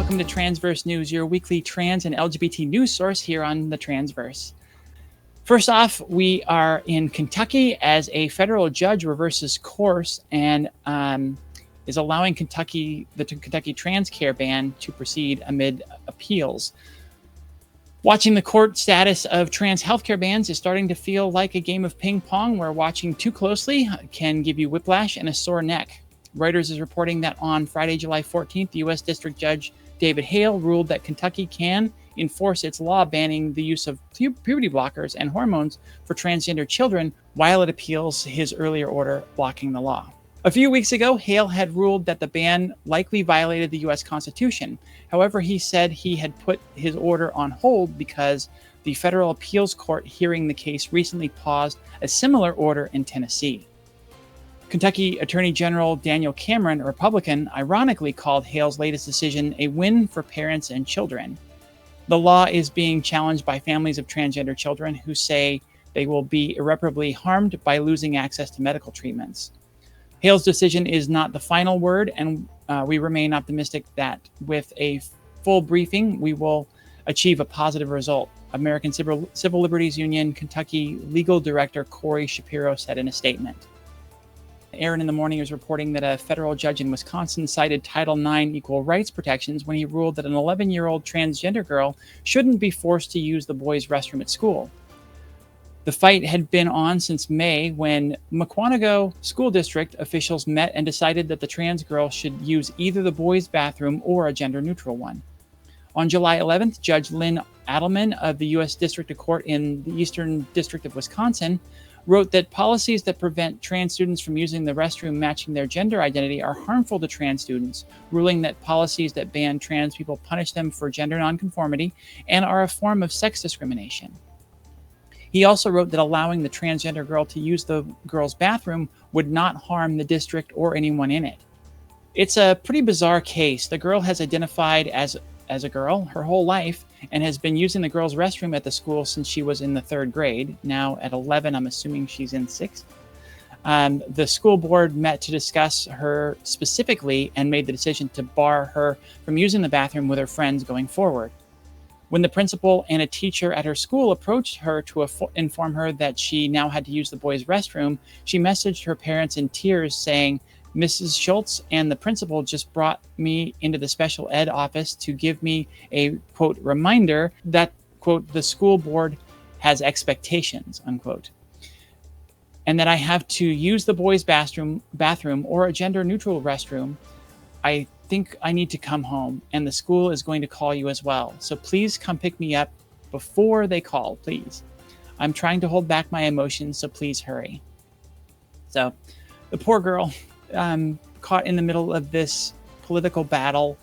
Welcome to Transverse News, your weekly trans and LGBT news source here on the Transverse. First off, we are in Kentucky as a federal judge reverses course and is allowing the Kentucky trans care ban to proceed amid appeals. Watching the court status of trans healthcare bans is starting to feel like a game of ping pong where watching too closely can give you whiplash and a sore neck. Reuters is reporting that on Friday, July 14th, U.S. District Judge David Hale ruled that Kentucky can enforce its law banning the use of puberty blockers and hormones for transgender children while it appeals his earlier order blocking the law. A few weeks ago, Hale had ruled that the ban likely violated the U.S. Constitution. However, he said he had put his order on hold because the federal appeals court hearing the case recently paused a similar order in Tennessee. Kentucky Attorney General Daniel Cameron, a Republican, ironically called Hale's latest decision a win for parents and children. The law is being challenged by families of transgender children who say they will be irreparably harmed by losing access to medical treatments. Hale's decision is not the final word, and we remain optimistic that with a full briefing, we will achieve a positive result, American Civil Liberties Union Kentucky Legal Director Corey Shapiro said in a statement. Aaron in the Morning is reporting that a federal judge in Wisconsin cited Title IX equal rights protections when he ruled that an 11-year-old transgender girl shouldn't be forced to use the boys' restroom at school. The fight had been on since May when Mukwonago School District officials met and decided that the trans girl should use either the boys' bathroom or a gender-neutral one. On July 11th, Judge Lynn Adelman of the U.S. District Court in the Eastern District of Wisconsin wrote that policies that prevent trans students from using the restroom matching their gender identity are harmful to trans students, ruling that policies that ban trans people punish them for gender nonconformity and are a form of sex discrimination. He also wrote that allowing the transgender girl to use the girl's bathroom would not harm the district or anyone in it. It's a pretty bizarre case. The girl has identified as a girl her whole life and has been using the girls' restroom at the school since she was in the 3rd grade. Now at 11, I'm assuming she's in 6th. The school board met to discuss her specifically and made the decision to bar her from using the bathroom with her friends going forward. When the principal and a teacher at her school approached her to inform her that she now had to use the boys' restroom, she messaged her parents in tears saying, "Mrs. Schultz and the principal just brought me into the special ed office to give me a, quote, reminder that, quote, the school board has expectations, unquote, and that I have to use the boys' bathroom or a gender-neutral restroom. I think I need to come home, and the school is going to call you as well. So please come pick me up before they call, please. I'm trying to hold back my emotions, so please hurry." So the poor girl, caught in the middle of this political battle.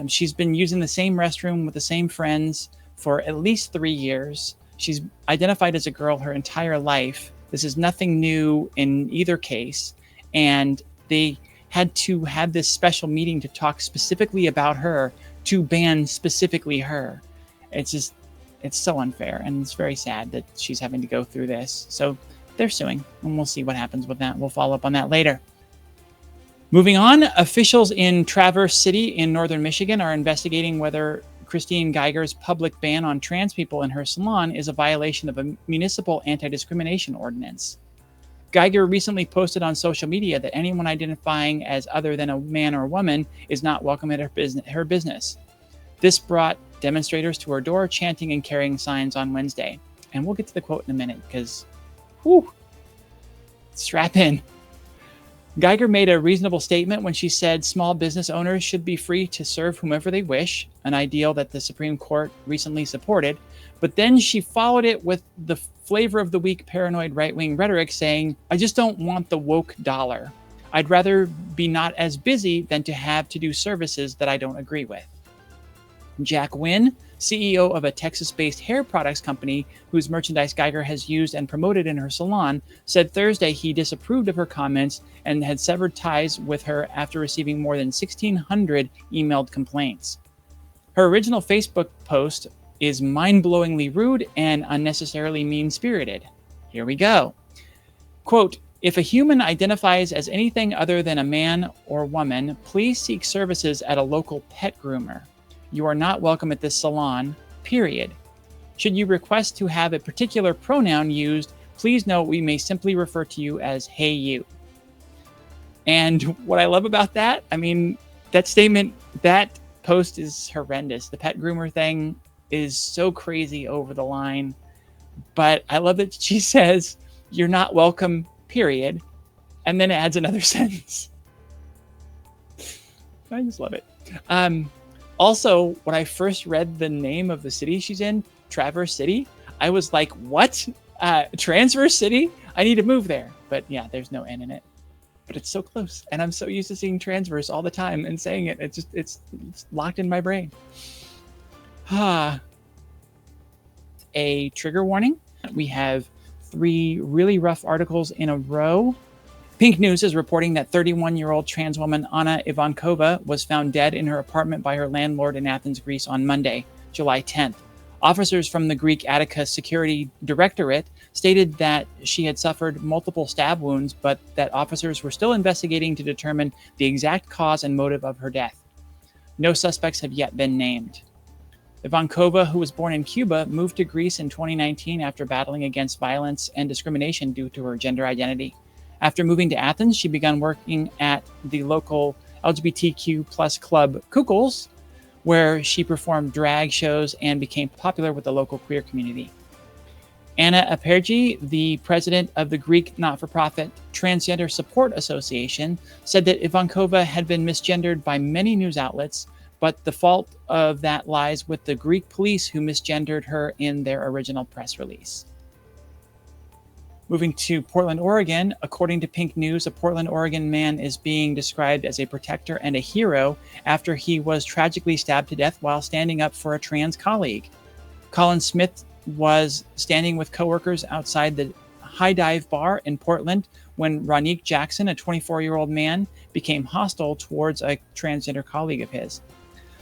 She's been using the same restroom with the same friends for at least 3 years. She's identified as a girl her entire life. This is nothing new in either case. And they had to have this special meeting to talk specifically about her, to ban specifically her. It's so unfair, and it's very sad that she's having to go through this. So they're suing, and we'll see what happens with that. We'll follow up on that later. Moving on, officials in Traverse City in northern Michigan are investigating whether Christine Geiger's public ban on trans people in her salon is a violation of a municipal anti-discrimination ordinance. Geiger recently posted on social media that anyone identifying as other than a man or woman is not welcome at her business. This brought demonstrators to her door, chanting and carrying signs on Wednesday. And we'll get to the quote in a minute because, strap in. Geiger made a reasonable statement when she said small business owners should be free to serve whomever they wish, an ideal that the Supreme Court recently supported. But then she followed it with the flavor of the week paranoid right-wing rhetoric saying, "I just don't want the woke dollar. I'd rather be not as busy than to have to do services that I don't agree with." Jack Wynn, CEO of a Texas-based hair products company whose merchandise Geiger has used and promoted in her salon, said Thursday he disapproved of her comments and had severed ties with her after receiving more than 1,600 emailed complaints. Her original Facebook post is mind-blowingly rude and unnecessarily mean-spirited. Here we go. Quote, "If a human identifies as anything other than a man or woman, please seek services at a local pet groomer. You are not welcome at this salon, period. Should you request to have a particular pronoun used, please note we may simply refer to you as hey you. And what I love about that, I mean, that statement, that post is horrendous. The pet groomer thing is so crazy over the line. But I love that she says, you're not welcome, period. And then adds another sentence. I just love it. Also, when I first read the name of the city she's in, Traverse City, I was like, what? Transverse City? I need to move there. But yeah, there's no N in it. But it's so close. And I'm so used to seeing Transverse all the time and saying it. It's locked in my brain. A trigger warning. We have 3 really rough articles in a row. Pink News is reporting that 31-year-old trans woman Anna Ivankova was found dead in her apartment by her landlord in Athens, Greece on Monday, July 10th. Officers from the Greek Attica Security Directorate stated that she had suffered multiple stab wounds, but that officers were still investigating to determine the exact cause and motive of her death. No suspects have yet been named. Ivankova, who was born in Cuba, moved to Greece in 2019 after battling against violence and discrimination due to her gender identity. After moving to Athens, she began working at the local LGBTQ plus club Kukels, where she performed drag shows and became popular with the local queer community. Anna Apergi, the president of the Greek not-for-profit Transgender Support Association, said that Ivankova had been misgendered by many news outlets, but the fault of that lies with the Greek police who misgendered her in their original press release. Moving to Portland, Oregon, according to Pink News, a Portland, Oregon man is being described as a protector and a hero after he was tragically stabbed to death while standing up for a trans colleague. Colin Smith was standing with coworkers outside the High Dive Bar in Portland when Ronique Jackson, a 24-year-old man, became hostile towards a transgender colleague of his.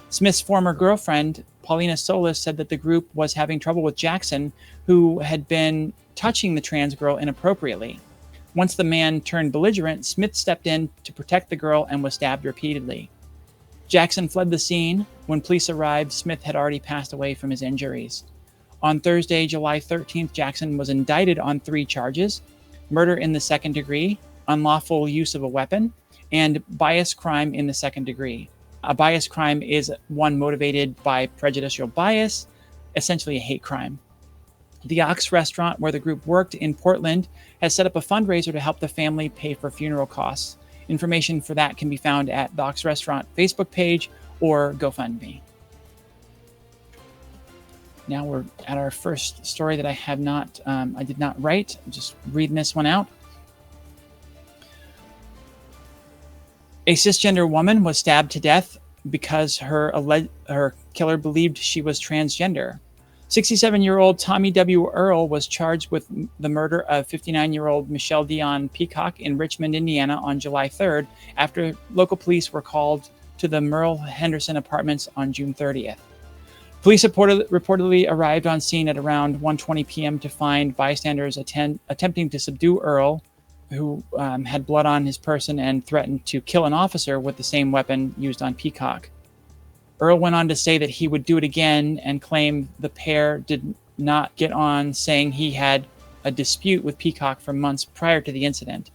Smith's former girlfriend, Paulina Solis, said that the group was having trouble with Jackson, who had been touching the trans girl inappropriately. Once the man turned belligerent, Smith stepped in to protect the girl and was stabbed repeatedly. Jackson fled the scene. When police arrived, Smith had already passed away from his injuries. On Thursday, July 13th, Jackson was indicted on 3 charges: murder in the second degree, unlawful use of a weapon, and bias crime in the second degree. A bias crime is one motivated by prejudicial bias, essentially a hate crime. The Ox restaurant where the group worked in Portland has set up a fundraiser to help the family pay for funeral costs. Information for that can be found at the Ox restaurant Facebook page or GoFundMe. Now we're at our first story that I did not write. I'm just reading this one out. A cisgender woman was stabbed to death because her killer believed she was transgender. 67-year-old Tommy W. Earl was charged with the murder of 59-year-old Michelle Dion Peacock in Richmond, Indiana on July 3rd after local police were called to the Merle Henderson apartments on June 30th. Police reportedly arrived on scene at around 1:20 p.m. to find bystanders attempting to subdue Earl, who had blood on his person and threatened to kill an officer with the same weapon used on Peacock. Earl went on to say that he would do it again and claimed the pair did not get on, saying he had a dispute with Peacock for months prior to the incident.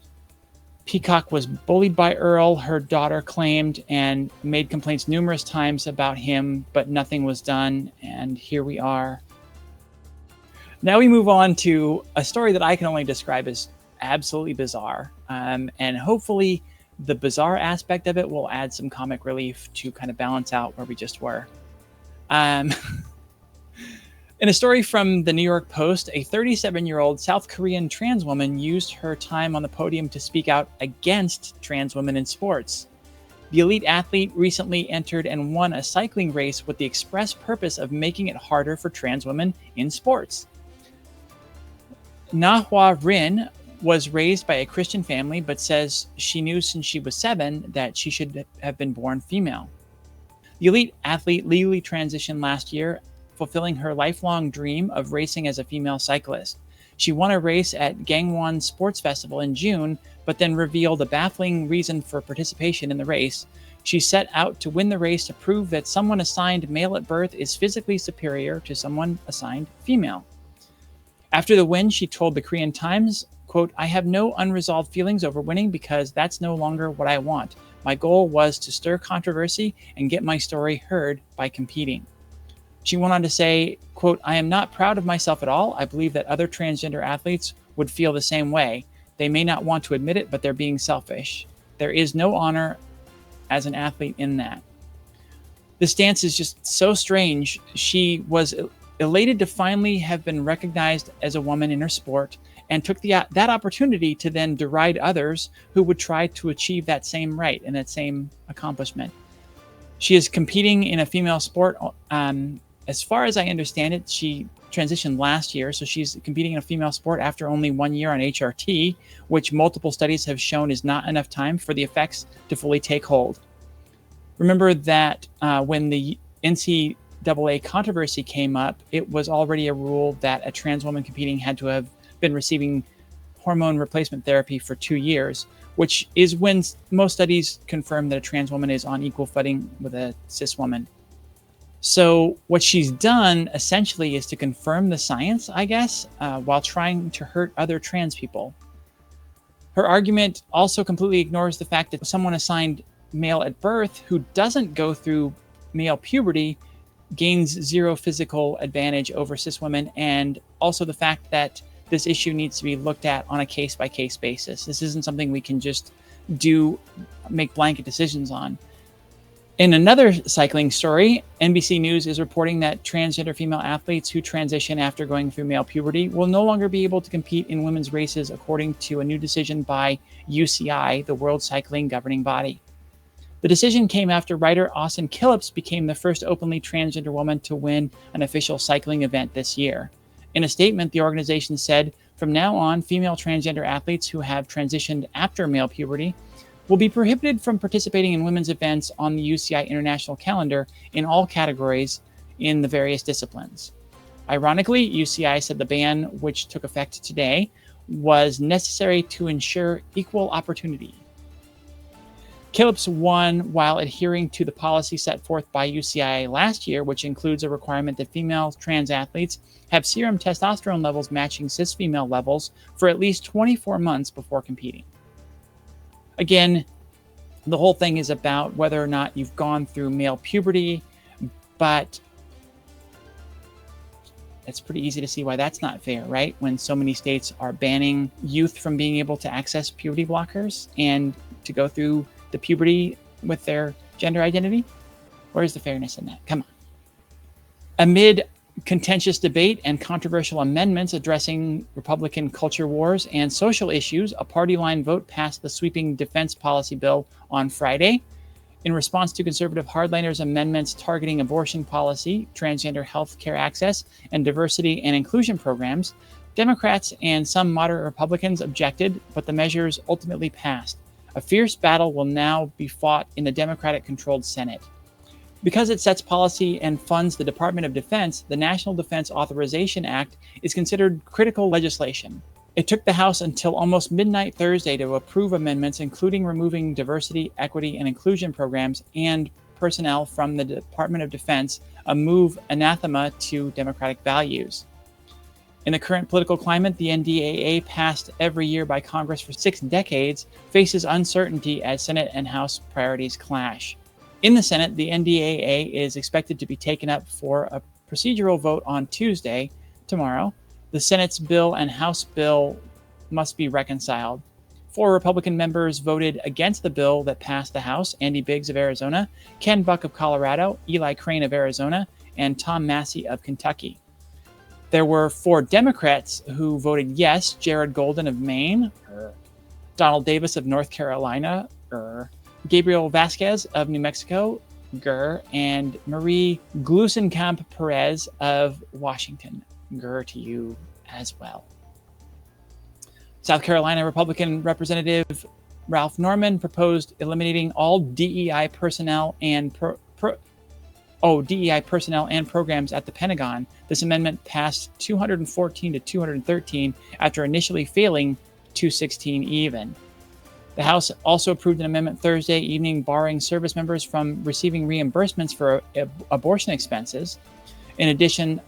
Peacock was bullied by Earl, her daughter claimed, and made complaints numerous times about him, but nothing was done, and here we are. Now we move on to a story that I can only describe as absolutely bizarre, and hopefully the bizarre aspect of it will add some comic relief to kind of balance out where we just were. In a story from the New York Post, a 37-year-old South Korean trans woman used her time on the podium to speak out against trans women in sports. The elite athlete recently entered and won a cycling race with the express purpose of making it harder for trans women in sports. Na Hwa Rin was raised by a Christian family, but says she knew since she was 7 that she should have been born female. The elite athlete legally transitioned last year, fulfilling her lifelong dream of racing as a female cyclist. She won a race at Gangwon Sports Festival in June, but then revealed a baffling reason for participation in the race. She set out to win the race to prove that someone assigned male at birth is physically superior to someone assigned female. After the win, she told the Korean Times, quote, "I have no unresolved feelings over winning because that's no longer what I want. My goal was to stir controversy and get my story heard by competing." She went on to say, quote, "I am not proud of myself at all. I believe that other transgender athletes would feel the same way. They may not want to admit it, but they're being selfish. There is no honor as an athlete in that." The stance is just so strange. She was elated to finally have been recognized as a woman in her sport and took that opportunity to then deride others who would try to achieve that same right and that same accomplishment. She is competing in a female sport. As far as I understand it, she transitioned last year, so she's competing in a female sport after only 1 year on HRT, which multiple studies have shown is not enough time for the effects to fully take hold. Remember that when the NCAA controversy came up, it was already a rule that a trans woman competing had to have been receiving hormone replacement therapy for 2 years, which is when most studies confirm that a trans woman is on equal footing with a cis woman. So what she's done essentially is to confirm the science, I guess, while trying to hurt other trans people. Her argument also completely ignores the fact that someone assigned male at birth who doesn't go through male puberty gains zero physical advantage over cis women, and also the fact that this issue needs to be looked at on a case-by-case basis. This isn't something we can just make blanket decisions on. In another cycling story, NBC News is reporting that transgender female athletes who transition after going through male puberty will no longer be able to compete in women's races according to a new decision by UCI, the World Cycling Governing Body. The decision came after rider Austin Killips became the first openly transgender woman to win an official cycling event this year. In a statement, the organization said, "From now on, female transgender athletes who have transitioned after male puberty will be prohibited from participating in women's events on the UCI international calendar in all categories in the various disciplines." Ironically, UCI said the ban, which took effect today, was necessary to ensure equal opportunity. Killips won while adhering to the policy set forth by UCI last year, which includes a requirement that female trans athletes have serum testosterone levels matching cis female levels for at least 24 months before competing. Again, the whole thing is about whether or not you've gone through male puberty, but it's pretty easy to see why that's not fair, right? When so many states are banning youth from being able to access puberty blockers and to go through the puberty with their gender identity. Where's the fairness in that? Come on. Amid contentious debate and controversial amendments addressing Republican culture wars and social issues, a party line vote passed the sweeping defense policy bill on Friday. In response to conservative hardliners' amendments targeting abortion policy, transgender health care access, and diversity and inclusion programs, Democrats and some moderate Republicans objected, but the measures ultimately passed. A fierce battle will now be fought in the Democratic-controlled Senate. Because it sets policy and funds the Department of Defense, the National Defense Authorization Act is considered critical legislation. It took the House until almost midnight Thursday to approve amendments, including removing diversity, equity, and inclusion programs and personnel from the Department of Defense, a move anathema to democratic values. In the current political climate, the NDAA, passed every year by Congress for 6 decades, faces uncertainty as Senate and House priorities clash. In the Senate, the NDAA is expected to be taken up for a procedural vote on Tuesday, tomorrow. The Senate's bill and House bill must be reconciled. 4 Republican members voted against the bill that passed the House: Andy Biggs of Arizona, Ken Buck of Colorado, Eli Crane of Arizona, and Tom Massey of Kentucky. There were 4 Democrats who voted yes: Jared Golden of Maine, Donald Davis of North Carolina, Gabriel Vasquez of New Mexico, and Marie Gluesenkamp Perez of Washington. To you as well. South Carolina Republican Representative Ralph Norman proposed eliminating all DEI personnel and DEI personnel and programs at the Pentagon. This amendment passed 214 to 213 after initially failing 216 even. The House also approved an amendment Thursday evening barring service members from receiving reimbursements for abortion expenses. In addition,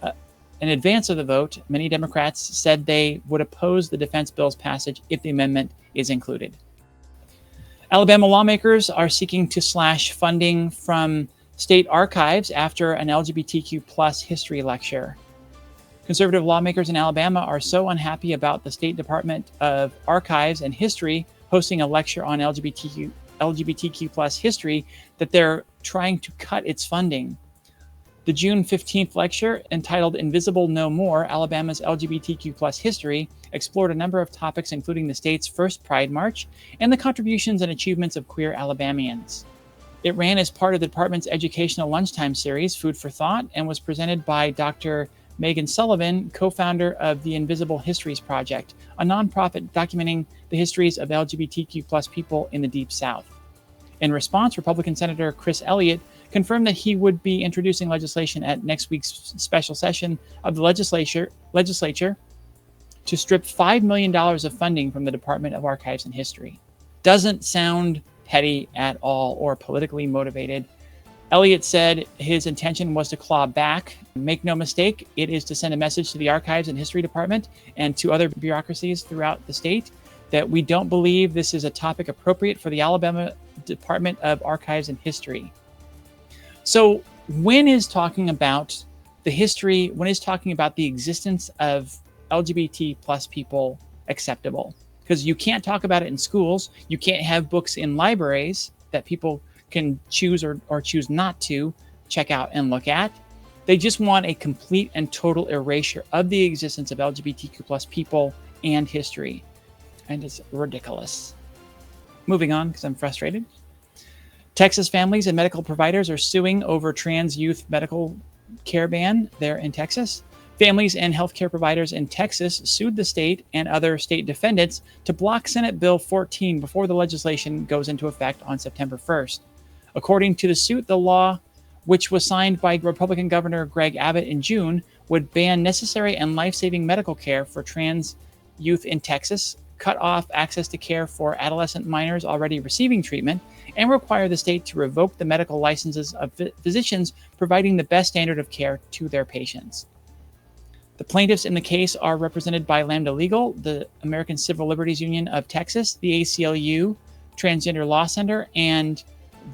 in advance of the vote, many Democrats said they would oppose the defense bill's passage if the amendment is included. Alabama lawmakers are seeking to slash funding from state archives after an LGBTQ plus history lecture. Conservative lawmakers in Alabama are so unhappy about the State Department of Archives and History hosting a lecture on LGBTQ plus history that they're trying to cut its funding. The June 15th lecture, entitled Invisible No More, Alabama's LGBTQ plus history, explored a number of topics including the state's first Pride March and the contributions and achievements of queer Alabamians. It ran as part of the department's educational lunchtime series, Food for Thought, and was presented by Dr. Megan Sullivan, co-founder of the Invisible Histories Project, a nonprofit documenting the histories of LGBTQ plus people in the Deep South. In response, Republican Senator Chris Elliott confirmed that he would be introducing legislation at next week's special session of the legislature to strip $5 million of funding from the Department of Archives and History. Doesn't sound petty at all or politically motivated. Elliott said his intention was to claw back. Make no mistake, it is to send a message to the Archives and History Department and to other bureaucracies throughout the state that we don't believe this is a topic appropriate for the Alabama Department of Archives and History. So when is talking about the history, when is talking about the existence of LGBT plus people acceptable? Because you can't talk about it in schools. You can't have books in libraries that people can choose or choose not to check out and look at. They just want a complete and total erasure of the existence of LGBTQ plus people and history. And it's ridiculous. Moving on, because I'm frustrated. Texas families and medical providers are suing over trans youth medical care ban there in Texas. Families and healthcare providers in Texas sued the state and other state defendants to block Senate Bill 14 before the legislation goes into effect on September 1st. According to the suit, the law, which was signed by Republican Governor Greg Abbott in June, would ban necessary and life-saving medical care for trans youth in Texas, cut off access to care for adolescent minors already receiving treatment, and require the state to revoke the medical licenses of physicians providing the best standard of care to their patients. The plaintiffs in the case are represented by Lambda Legal, the American Civil Liberties Union of Texas, the ACLU, Transgender Law Center, and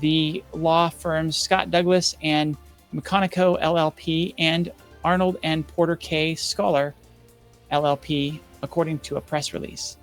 the law firms Scott Douglas and McConaughey LLP and Arnold and Porter K. Scholar LLP, according to a press release.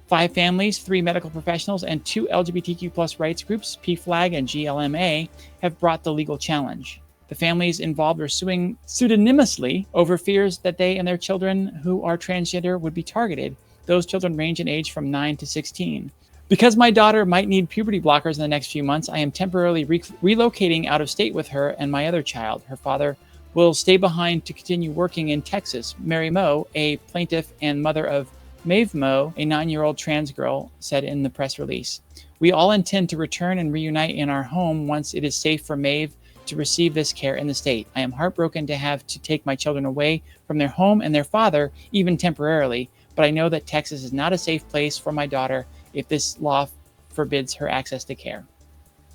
5 families, 3 medical professionals, and 2 LGBTQ plus rights groups, PFLAG and GLMA, have brought the legal challenge. The families involved are suing pseudonymously over fears that they and their children who are transgender would be targeted. Those children range in age from 9 to 16. Because my daughter might need puberty blockers in the next few months, I am temporarily relocating out of state with her and my other child. Her father will stay behind to continue working in Texas. Mary Moe, a plaintiff and mother of Maeve Moe, a 9-year-old trans girl, said in the press release. We all intend to return and reunite in our home once it is safe for Maeve to receive this care in the state. I am heartbroken to have to take my children away from their home and their father, even temporarily, but I know that Texas is not a safe place for my daughter if this law forbids her access to care.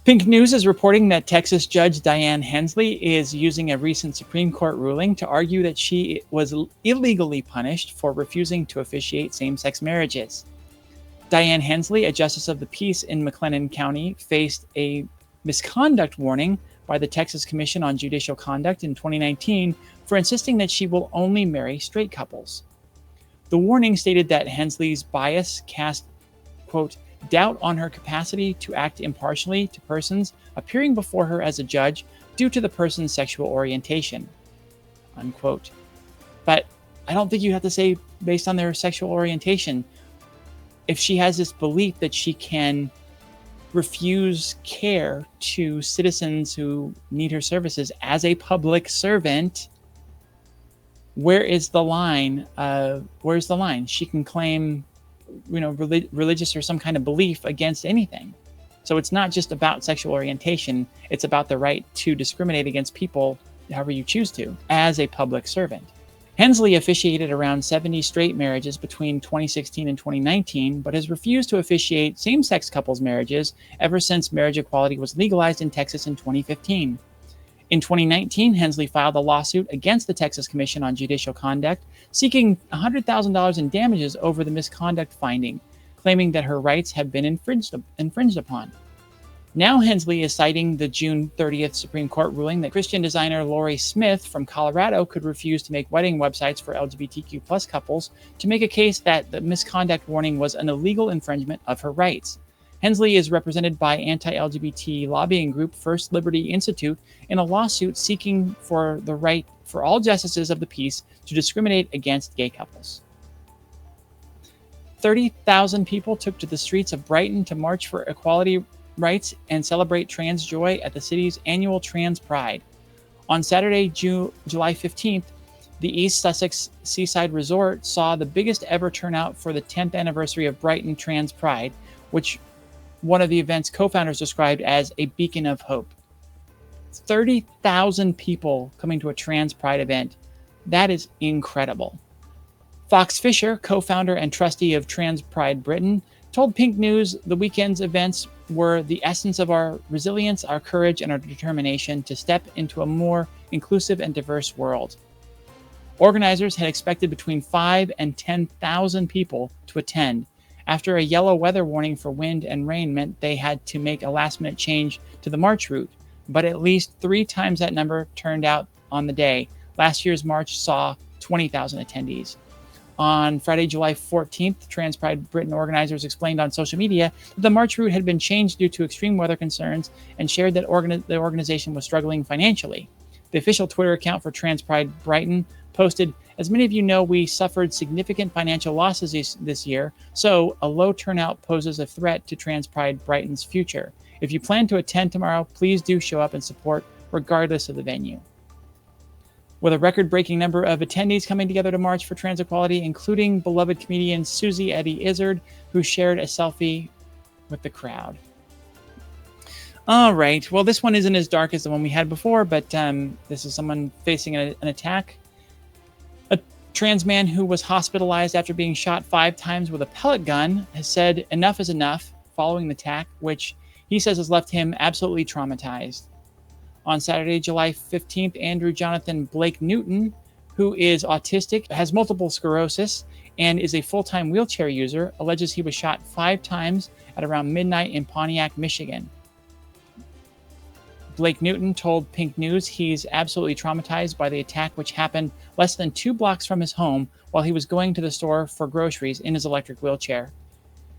Pink News is reporting that Texas Judge Diane Hensley is using a recent Supreme Court ruling to argue that she was illegally punished for refusing to officiate same-sex marriages. Diane Hensley, a justice of the peace in McLennan County, faced a misconduct warning by the Texas Commission on Judicial Conduct in 2019 for insisting that she will only marry straight couples. The warning stated that Hensley's bias cast, quote, doubt on her capacity to act impartially to persons appearing before her as a judge due to the person's sexual orientation, unquote. But I don't think you have to say based on their sexual orientation. If she has this belief that she can refuse care to citizens who need her services as a public servant, where's the line? She can claim, religious or some kind of belief against anything. So it's not just about sexual orientation. It's about the right to discriminate against people however you choose to as a public servant. Hensley officiated around 70 straight marriages between 2016 and 2019, but has refused to officiate same-sex couples' marriages ever since marriage equality was legalized in Texas in 2015. In 2019, Hensley filed a lawsuit against the Texas Commission on Judicial Conduct, seeking $100,000 in damages over the misconduct finding, claiming that her rights have been infringed upon. Now Hensley is citing the June 30th Supreme Court ruling that Christian designer Lori Smith from Colorado could refuse to make wedding websites for LGBTQ plus couples to make a case that the misconduct warning was an illegal infringement of her rights. Hensley is represented by anti-LGBT lobbying group First Liberty Institute in a lawsuit seeking for the right for all justices of the peace to discriminate against gay couples. 30,000 people took to the streets of Brighton to march for equality rights and celebrate trans joy at the city's annual Trans Pride. On Saturday, July 15th, the East Sussex Seaside Resort saw the biggest ever turnout for the 10th anniversary of Brighton Trans Pride, which one of the event's co-founders described as a beacon of hope. 30,000 people coming to a Trans Pride event. That is incredible. Fox Fisher, co-founder and trustee of Trans Pride Britain, told Pink News the weekend's events were the essence of our resilience, our courage, and our determination to step into a more inclusive and diverse world. Organizers had expected between 5,000 and 10,000 people to attend. After a yellow weather warning for wind and rain meant they had to make a last-minute change to the march route, but at least 3 times that number turned out on the day. Last year's march saw 20,000 attendees. On Friday, July 14th, Trans Pride Britain organizers explained on social media that the march route had been changed due to extreme weather concerns and shared that the organization was struggling financially. The official Twitter account for Trans Pride Brighton posted, "As many of you know, we suffered significant financial losses this year, so a low turnout poses a threat to Trans Pride Brighton's future. If you plan to attend tomorrow, please do show up and support regardless of the venue." With a record-breaking number of attendees coming together to march for trans equality, including beloved comedian Susie Eddie Izzard, who shared a selfie with the crowd. All right. Well, this one isn't as dark as the one we had before, but this is someone facing an attack. A trans man who was hospitalized after being shot 5 times with a pellet gun has said enough is enough following the attack, which he says has left him absolutely traumatized. On Saturday, July 15th, Andrew Jonathan Blake Newton, who is autistic, has multiple sclerosis, and is a full-time wheelchair user, alleges he was shot 5 times at around midnight in Pontiac, Michigan. Blake Newton told Pink News he's absolutely traumatized by the attack, which happened less than 2 blocks from his home while he was going to the store for groceries in his electric wheelchair.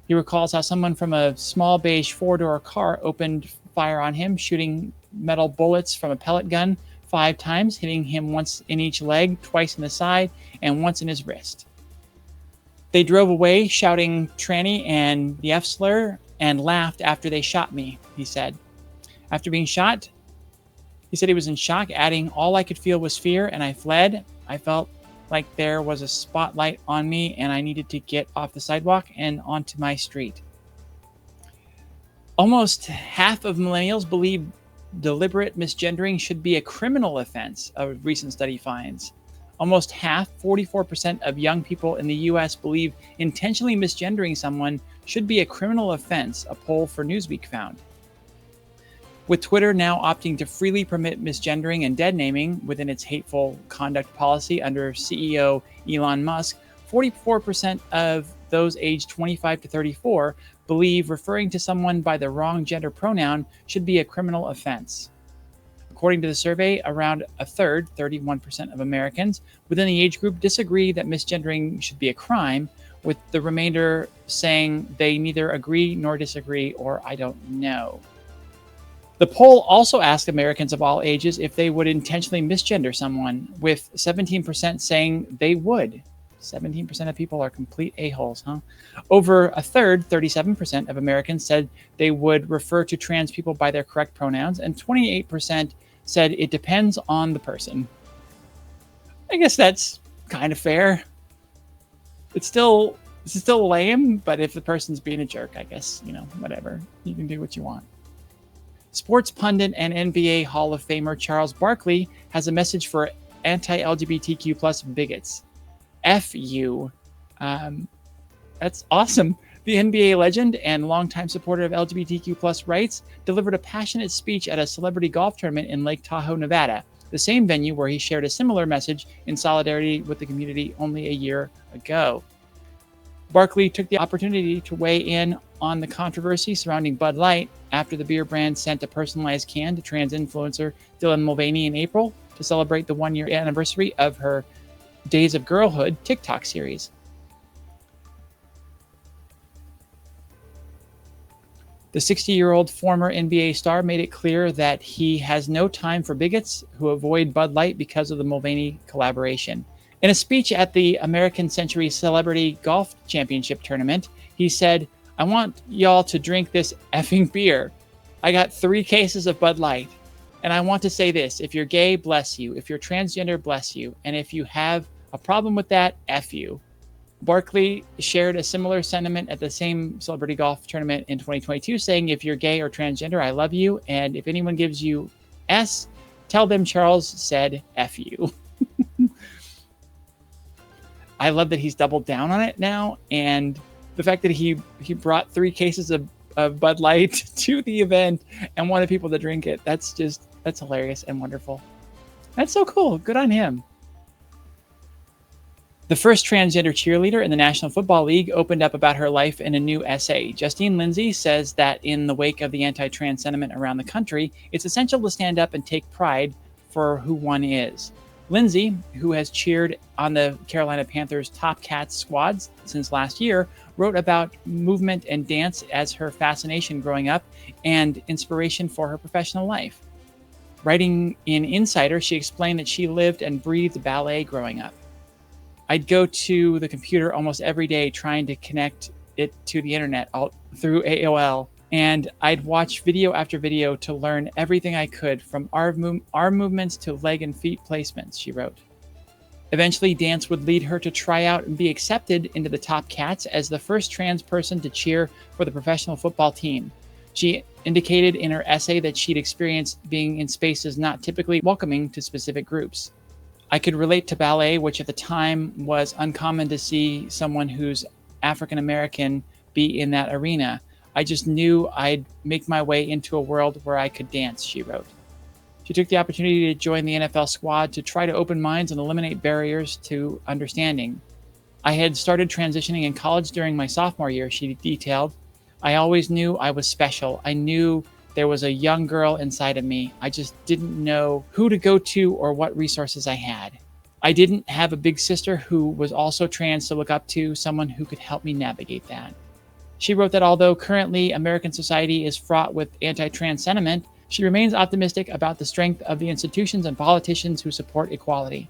He recalls how someone from a small beige 4-door car opened fire on him, shooting metal bullets from a pellet gun 5 times, hitting him once in each leg, twice in the side, and once in his wrist. They drove away shouting tranny and the F slur and laughed after they shot me, he said. After being shot, he said he was in shock, adding, "All I could feel was fear, and I fled. I felt like there was a spotlight on me, and I needed to get off the sidewalk and onto my street." Almost half of millennials believe deliberate misgendering should be a criminal offense, a recent study finds. Almost half, 44% of young people in the U.S. believe intentionally misgendering someone should be a criminal offense, a poll for Newsweek found. With Twitter now opting to freely permit misgendering and dead naming within its hateful conduct policy under CEO Elon Musk, 44% of those aged 25 to 34 believe referring to someone by the wrong gender pronoun should be a criminal offense. According to the survey, around a third, 31% of Americans within the age group disagree that misgendering should be a crime, with the remainder saying they neither agree nor disagree or I don't know. The poll also asked Americans of all ages if they would intentionally misgender someone, with 17% saying they would. 17% of people are complete a-holes, huh? Over a third, 37% of Americans said they would refer to trans people by their correct pronouns, and 28% said it depends on the person. I guess that's kind of fair. It's still lame, but if the person's being a jerk, I guess, whatever. You can do what you want. Sports pundit and NBA Hall of Famer Charles Barkley has a message for anti-LGBTQ plus bigots. F you. That's awesome. The NBA legend and longtime supporter of LGBTQ plus rights delivered a passionate speech at a celebrity golf tournament in Lake Tahoe, Nevada, the same venue where he shared a similar message in solidarity with the community only a year ago. Barkley took the opportunity to weigh in on the controversy surrounding Bud Light after the beer brand sent a personalized can to trans influencer Dylan Mulvaney in April to celebrate the one-year anniversary of her Days of Girlhood TikTok series. The 60-year-old former NBA star made it clear that he has no time for bigots who avoid Bud Light because of the Mulvaney collaboration. In a speech at the American Century Celebrity Golf Championship tournament, he said, "I want y'all to drink this effing beer. I got 3 cases of Bud Light. And I want to say this, if you're gay, bless you. If you're transgender, bless you. And if you have a problem with that, F you." Barkley shared a similar sentiment at the same celebrity golf tournament in 2022, saying, "If you're gay or transgender, I love you. And if anyone gives you S, tell them Charles said F you." I love that he's doubled down on it now. And the fact that he brought 3 cases of Bud Light to the event and wanted people to drink it. That's hilarious and wonderful. That's so cool. Good on him. The first transgender cheerleader in the National Football League opened up about her life in a new essay. Justine Lindsay says that in the wake of the anti-trans sentiment around the country, it's essential to stand up and take pride for who one is. Lindsay, who has cheered on the Carolina Panthers' Top Cats squads since last year, wrote about movement and dance as her fascination growing up and inspiration for her professional life. Writing in Insider, she explained that she lived and breathed ballet growing up. "I'd go to the computer almost every day trying to connect it to the internet through AOL, and I'd watch video after video to learn everything I could, from arm movements to leg and feet placements," she wrote. Eventually, dance would lead her to try out and be accepted into the Top Cats as the first trans person to cheer for the professional football team. She indicated in her essay that she'd experienced being in spaces not typically welcoming to specific groups. "I could relate to ballet, which at the time was uncommon to see someone who's African American be in that arena. I just knew I'd make my way into a world where I could dance," she wrote. She took the opportunity to join the NFL squad to try to open minds and eliminate barriers to understanding. "I had started transitioning in college during my sophomore year," she detailed. "I always knew I was special. I knew there was a young girl inside of me. I just didn't know who to go to or what resources I had. I didn't have a big sister who was also trans to look up to, someone who could help me navigate that." She wrote that although currently American society is fraught with anti-trans sentiment, she remains optimistic about the strength of the institutions and politicians who support equality.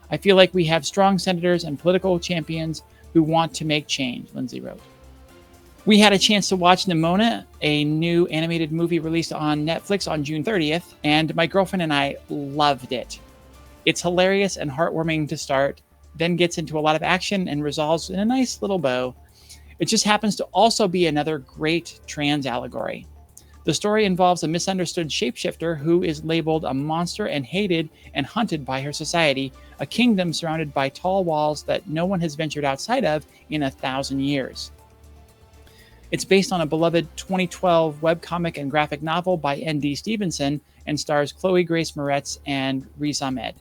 "I feel like we have strong senators and political champions who want to make change," Lindsay wrote. We had a chance to watch Nimona, a new animated movie released on Netflix on June 30th, and my girlfriend and I loved it. It's hilarious and heartwarming to start, then gets into a lot of action and resolves in a nice little bow. It just happens to also be another great trans allegory. The story involves a misunderstood shapeshifter who is labeled a monster and hated and hunted by her society, a kingdom surrounded by tall walls that no one has ventured outside of in 1,000 years. It's based on a beloved 2012 webcomic and graphic novel by N.D. Stevenson and stars Chloe Grace Moretz and Riz Ahmed.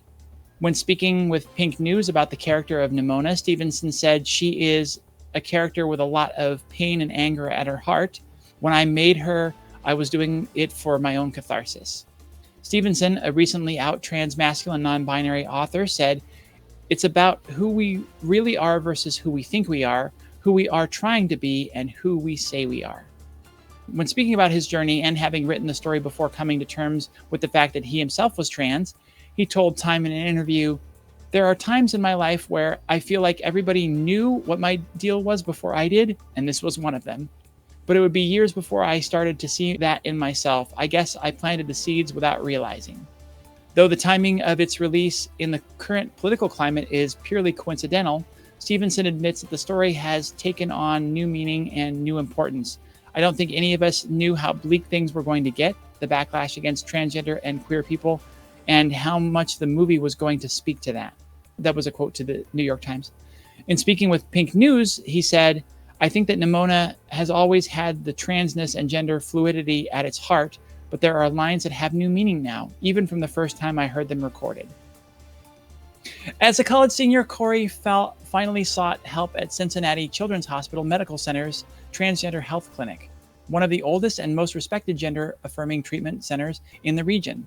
When speaking with Pink News about the character of Nimona, Stevenson said she is a character with a lot of pain and anger at her heart. "When I made her, I was doing it for my own catharsis." Stevenson, a recently out trans masculine non-binary author, said, "It's about who we really are versus who we think we are, who we are trying to be, and who we say we are." When speaking about his journey and having written the story before coming to terms with the fact that he himself was trans, he told Time in an interview, "There are times in my life where I feel like everybody knew what my deal was before I did, and this was one of them. But it would be years before I started to see that in myself. I guess I planted the seeds without realizing." Though the timing of its release in the current political climate is purely coincidental, Stevenson admits that the story has taken on new meaning and new importance. "I don't think any of us knew how bleak things were going to get. The backlash against transgender and queer people and how much the movie was going to speak to that. That was a quote to the New York Times. In speaking with Pink News, he said, "I think that Nimona has always had the transness and gender fluidity at its heart, but there are lines that have new meaning now, even from the first time I heard them recorded." As a college senior, Corey finally sought help at Cincinnati Children's Hospital Medical Center's Transgender Health Clinic, one of the oldest and most respected gender-affirming treatment centers in the region.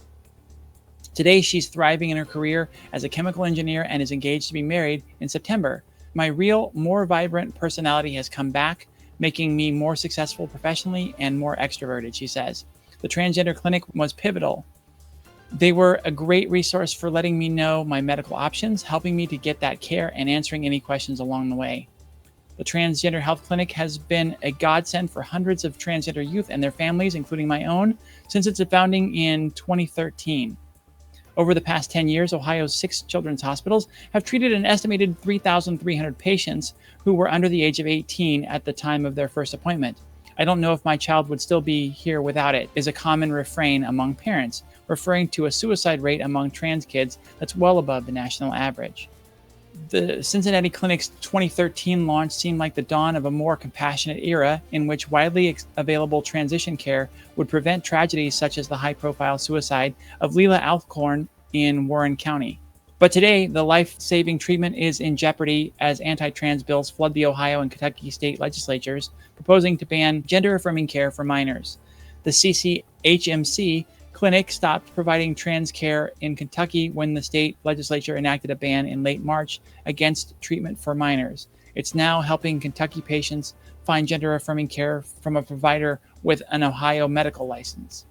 Today, she's thriving in her career as a chemical engineer and is engaged to be married in September. "My real, more vibrant personality has come back, making me more successful professionally and more extroverted," she says. "The transgender clinic was pivotal. They were a great resource for letting me know my medical options, helping me to get that care, and answering any questions along the way. The Transgender Health Clinic has been a godsend for hundreds of transgender youth and their families, including my own, since its founding in 2013. Over the past 10 years, Ohio's 6 children's hospitals have treated an estimated 3,300 patients who were under the age of 18 at the time of their first appointment. I don't know if my child would still be here without it," is a common refrain among parents, referring to a suicide rate among trans kids that's well above the national average. The Cincinnati Clinic's 2013 launch seemed like the dawn of a more compassionate era in which widely available transition care would prevent tragedies such as the high-profile suicide of Leila Alcorn in Warren County. But today, the life-saving treatment is in jeopardy as anti-trans bills flood the Ohio and Kentucky state legislatures, proposing to ban gender-affirming care for minors. The CCHMC clinic stopped providing trans care in Kentucky when the state legislature enacted a ban in late March against treatment for minors. It's now helping Kentucky patients find gender-affirming care from a provider with an Ohio medical license.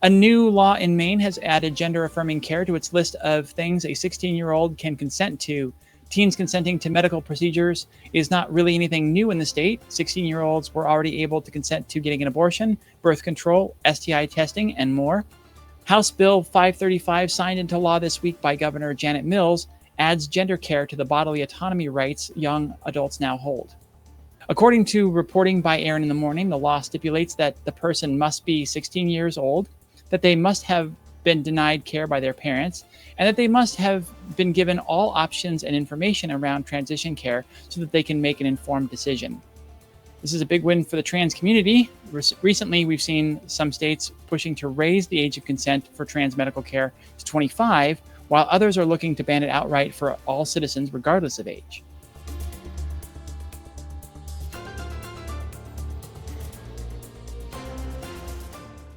A new law in Maine has added gender-affirming care to its list of things a 16-year-old can consent to. Teens consenting to medical procedures is not really anything new in the state. 16-year-olds were already able to consent to getting an abortion, birth control, STI testing, and more. House Bill 535, signed into law this week by Governor Janet Mills, adds gender care to the bodily autonomy rights young adults now hold. According to reporting by Aaron in the Morning, the law stipulates that the person must be 16 years old, that they must have been denied care by their parents, and that they must have been given all options and information around transition care so that they can make an informed decision. This is a big win for the trans community. Recently, we've seen some states pushing to raise the age of consent for trans medical care to 25, while others are looking to ban it outright for all citizens regardless of age.